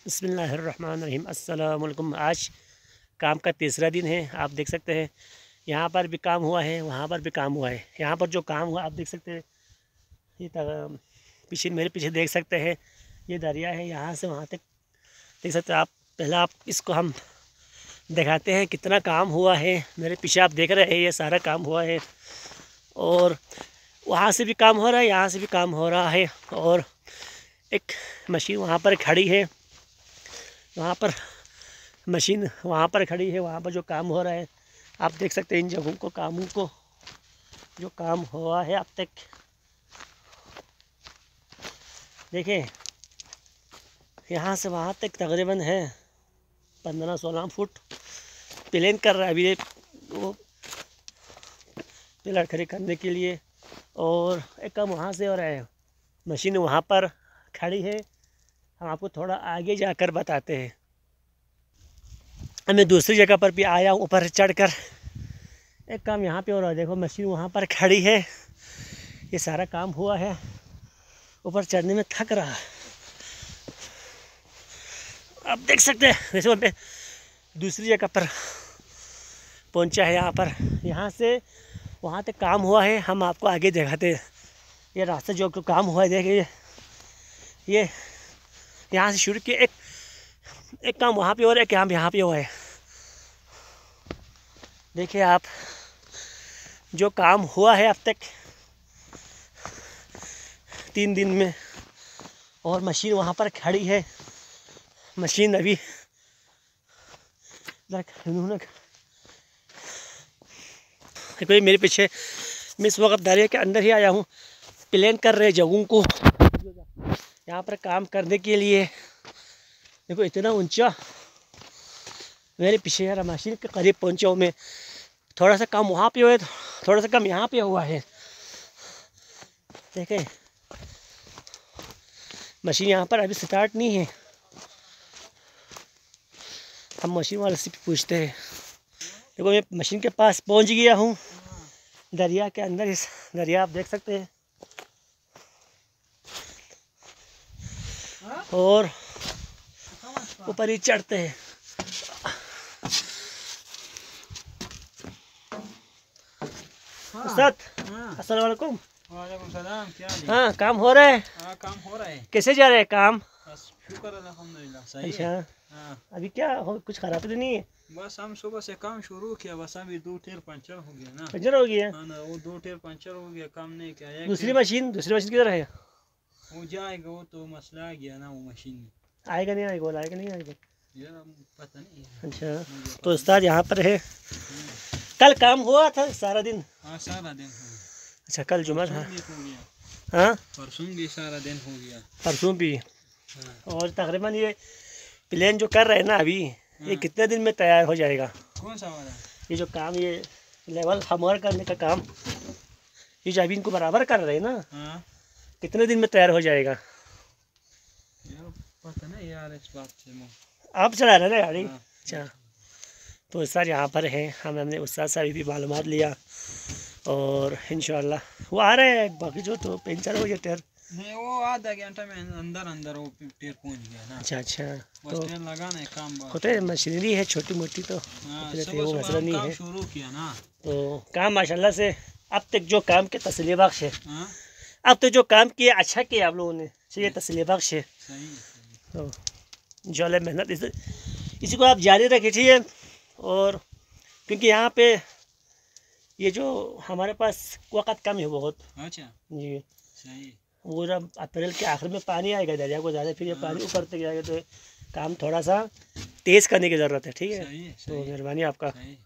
बिस्मिल्लाहिर्रहमानिर्रहीम अस्सलाम वालेकुम। आज काम का तीसरा दिन है। आप देख सकते हैं यहाँ पर भी काम हुआ है, वहाँ पर भी काम हुआ है। यहाँ पर जो काम हुआ आप देख सकते हैं, ये पीछे मेरे पीछे देख सकते हैं, ये दरिया है, यहाँ से वहाँ तक देख सकते हैं आप। पहले आप इसको हम दिखाते हैं कितना काम हुआ है। मेरे पीछे आप देख रहे हैं ये सारा काम हुआ है, और वहाँ से भी काम हो रहा है, यहाँ से भी काम हो रहा है। और एक मशीन वहाँ पर खड़ी है, वहाँ पर मशीन वहाँ पर खड़ी है, वहाँ पर जो काम हो रहा है आप देख सकते हैं। इन जगहों को कामों को जो काम हुआ है अब तक देखें, यहाँ से वहाँ तक तकरीबन है 15-16 फुट प्लेन कर रहा है अभी वो पिलर खड़े करने के लिए। और एक काम वहाँ से हो रहा है, मशीन वहाँ पर खड़ी है। हम आपको थोड़ा आगे जाकर बताते हैं। मैं दूसरी जगह पर भी आया हूँ, ऊपर चढ़कर एक काम यहाँ पे हो रहा है। देखो मशीन वहाँ पर खड़ी है, ये सारा काम हुआ है। ऊपर चढ़ने में थक रहा है, आप देख सकते हैं। वैसे मैं दूसरी जगह पर पहुँचा है, यहाँ से वहाँ तक काम हुआ है। हम आपको आगे दिखाते हैं ये रास्ता जो काम हुआ है। देखिए ये यहाँ से शुरू किया, एक काम वहाँ पे और एक काम यहाँ पे हुआ है। देखिए आप जो काम हुआ है अब तक 3 दिन में, और मशीन वहाँ पर खड़ी है। मशीन अभी उन्होंने कोई मेरे पीछे, मैं इस वक्त दरिया के अंदर ही आया हूँ। प्लान कर रहे जगहों को यहाँ पर काम करने के लिए। देखो इतना ऊंचा मेरे पीछे यार, मशीन के करीब पहुँचा हूँ मैं। थोड़ा सा काम वहाँ पे हुआ है, थोड़ा सा काम यहाँ पे हुआ है। देखें मशीन यहाँ पर अभी स्टार्ट नहीं है। हम मशीन वाले से पूछते हैं। देखो मैं मशीन के पास पहुँच गया हूँ, दरिया के अंदर। इस दरिया आप देख सकते हैं, और ऊपर ही चढ़ते हैं। उस्ताद अस्सलाम वालेकुम। वालेकुम सलाम, क्या हाल है? हाँ काम हो रहा है। हाँ काम हो रहा है। कैसे जा रहा है काम? बस शुक्र अल्हम्दुलिल्लाह सही अच्छा है। हाँ अभी क्या कुछ खराबी तो नहीं है? बस हम सुबह से काम शुरू किया, बस अभी 2 टायर पंचर हो गया ना। पंचर हो गया? हाँ ना, वो 2 टायर पंचर हो गया, काम नहीं किया। एक दूसरी मशीन किधर है? वो जाएगा, वो तो मसला आ गया ना, वो मशीन में आएगा नहीं आएगा? बोला आएगा नहीं आएगा? यार पता नहीं है। अच्छा तो उस्ताद यहाँ पर है। कल काम हुआ था सारा दिन? हाँ सारा दिन हो गया। अच्छा कल जुमा था? हो गया, हाँ परसों भी सारा दिन हो गया। परसों भी। हाँ। और तकरीबन ये प्लान जो कर रहे हैं ना अभी, ये कितने दिन में तैयार हो जाएगा? कौन सा वाला? ये जो काम, ये लेवल हमवार करने का काम, ये जो अभी इनको बराबर कर रहे हैं ना, हाँ कितने दिन में तैयार हो जाएगा? यार पता नहीं यार, इस बात से आप चला रहे हैं ना गाड़ी? हाँ। अच्छा तो उस्ताद यहाँ पर हैं। हमने उस्ताद से भी मालूमात लिया, और इंशाल्लाह वो आ रहे हैं। बाकी जो तो पंचर हो गया टायर नहीं, वो आधा घंटा में अंदर वो टायर पहुंच गया ना। अच्छा अच्छा बस तो टायर लगाना है, काम होता है, मशीनरी है छोटी मोटी, तो हाँ, वो मसला नहीं काम है। शुरू किया ना। तो काम माशाल्लाह से अब तक जो काम के तसल्ली बख्श है। हाँ अब तो जो काम किया अच्छा किया आप लोगों ने, ये तसल्ली बख्श है। सही है, सही। तो जो है मेहनत इसी को आप जारी रखिए, ठीक है। और क्योंकि यहाँ पे ये जो हमारे पास वक़्त कम है बहुत अच्छा जी। सही है। वो जब अप्रैल के आखिर में पानी आएगा दरिया को ज़्यादा, फिर ये पानी ऊपर तक जाएगा, तो काम थोड़ा सा तेज़ करने की ज़रूरत है, ठीक है। सही है, तो सही है, मेहरबानी आपका। सही है।